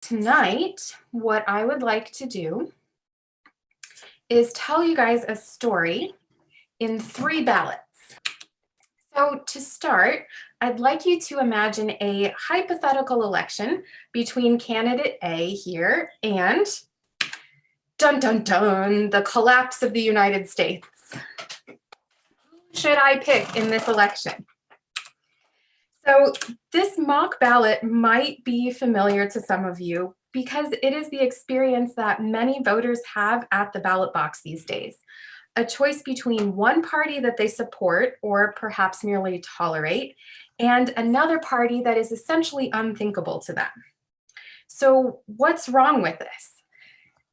Tonight, what I would like to do is tell you guys a story in 3 ballots. So to start, I'd like you to imagine a hypothetical election between candidate A here and, dun dun dun, the collapse of the United States. Who should I pick in this election? So this mock ballot might be familiar to some of you because it is the experience that many voters have at the ballot box these days. A choice between one party that they support or perhaps merely tolerate, and another party that is essentially unthinkable to them. So what's wrong with this?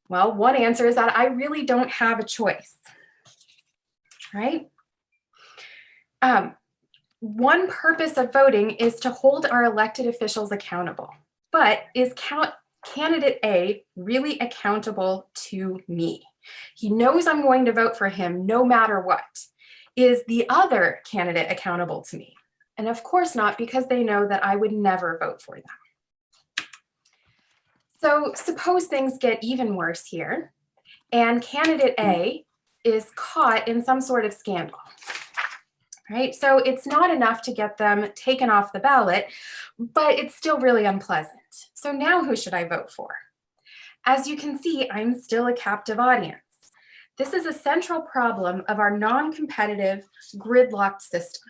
Well, one answer is that I really don't have a choice, right? One purpose of voting is to hold our elected officials accountable. But is candidate A really accountable to me? He knows I'm going to vote for him no matter what. Is the other candidate accountable to me? And of course not, because they know that I would never vote for them. So suppose things get even worse here, and candidate A is caught in some sort of scandal. Right? So it's not enough to get them taken off the ballot, but it's still really unpleasant. So now who should I vote for? As you can see, I'm still a captive audience. This is a central problem of our non-competitive, gridlocked system.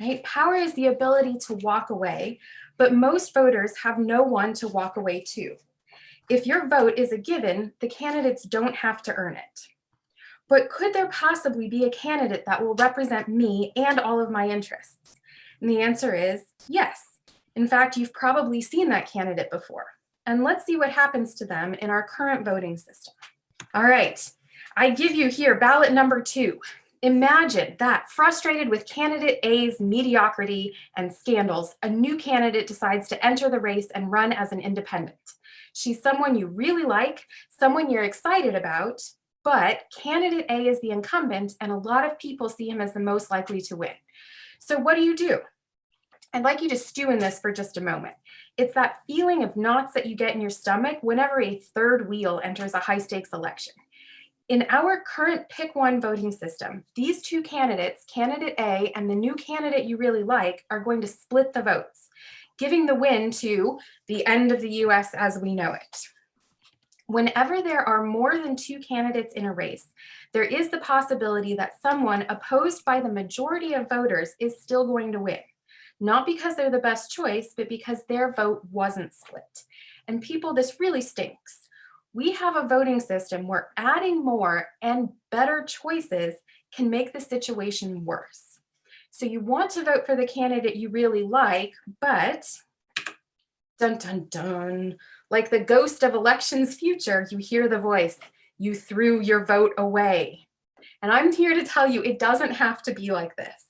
Right? Power is the ability to walk away, but most voters have no one to walk away to. If your vote is a given, the candidates don't have to earn it. But could there possibly be a candidate that will represent me and all of my interests? And the answer is yes. In fact, you've probably seen that candidate before. And let's see what happens to them in our current voting system. All right, I give you here ballot number 2. Imagine that, frustrated with candidate A's mediocrity and scandals, a new candidate decides to enter the race and run as an independent. She's someone you really like, someone you're excited about, but candidate A is the incumbent and a lot of people see him as the most likely to win. So what do? I'd like you to stew in this for just a moment. It's that feeling of knots that you get in your stomach whenever a third wheel enters a high-stakes election. In our current pick one voting system, these two candidates, candidate A and the new candidate you really like, are going to split the votes, giving the win to the end of the US as we know it. Whenever there are more than 2 candidates in a race, there is the possibility that someone opposed by the majority of voters is still going to win. Not because they're the best choice, but because their vote wasn't split. And people, this really stinks. We have a voting system where adding more and better choices can make the situation worse. So you want to vote for the candidate you really like, but dun dun dun, like the ghost of elections future, you hear the voice, you threw your vote away. And I'm here to tell you it doesn't have to be like this.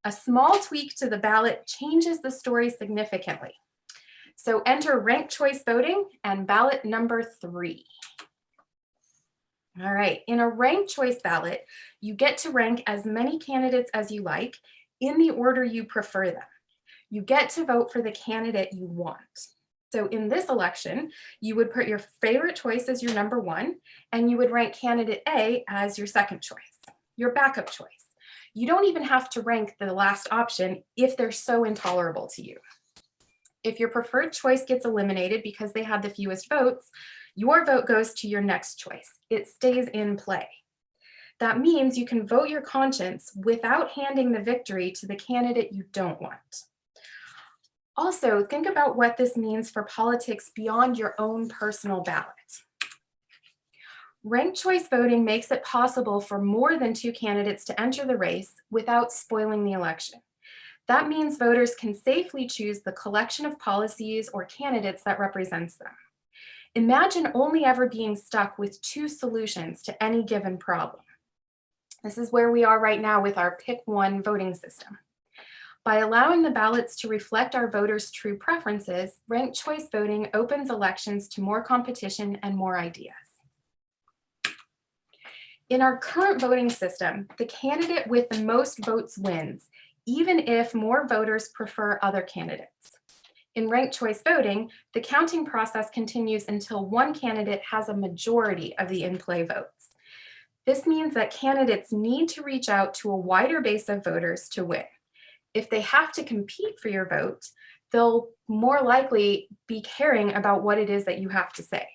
A small tweak to the ballot changes the story significantly. So enter ranked choice voting and ballot number 3. All right, in a ranked choice ballot, you get to rank as many candidates as you like in the order you prefer them. You get to vote for the candidate you want. So in this election, you would put your favorite choice as your number 1, and you would rank candidate A as your second choice, your backup choice. You don't even have to rank the last option if they're so intolerable to you. If your preferred choice gets eliminated because they had the fewest votes, your vote goes to your next choice. It stays in play. That means you can vote your conscience without handing the victory to the candidate you don't want. Also, think about what this means for politics beyond your own personal ballot. Ranked choice voting makes it possible for more than 2 candidates to enter the race without spoiling the election. That means voters can safely choose the collection of policies or candidates that represents them. Imagine only ever being stuck with 2 solutions to any given problem. This is where we are right now with our pick one voting system. By allowing the ballots to reflect our voters' true preferences, ranked choice voting opens elections to more competition and more ideas. In our current voting system, the candidate with the most votes wins, even if more voters prefer other candidates. In ranked choice voting, the counting process continues until one candidate has a majority of the in-play votes. This means that candidates need to reach out to a wider base of voters to win. If they have to compete for your vote, they'll more likely be caring about what it is that you have to say.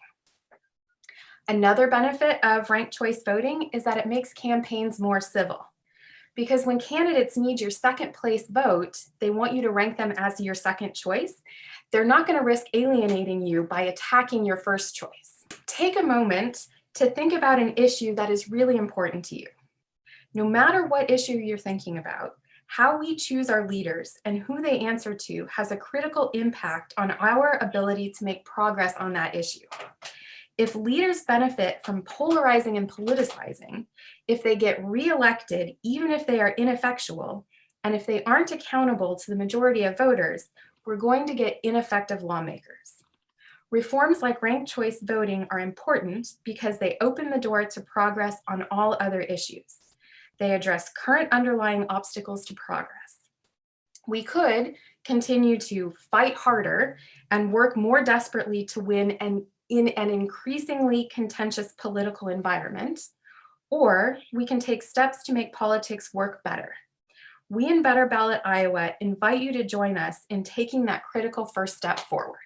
Another benefit of ranked choice voting is that it makes campaigns more civil. Because when candidates need your second place vote, they want you to rank them as your second choice. They're not going to risk alienating you by attacking your first choice. Take a moment to think about an issue that is really important to you. No matter what issue you're thinking about, how we choose our leaders and who they answer to has a critical impact on our ability to make progress on that issue. If leaders benefit from polarizing and politicizing, if they get reelected, even if they are ineffectual, and if they aren't accountable to the majority of voters, we're going to get ineffective lawmakers. Reforms like ranked choice voting are important because they open the door to progress on all other issues. They address current underlying obstacles to progress. We could continue to fight harder and work more desperately to win in an increasingly contentious political environment, or we can take steps to make politics work better. We in Better Ballot Iowa invite you to join us in taking that critical first step forward.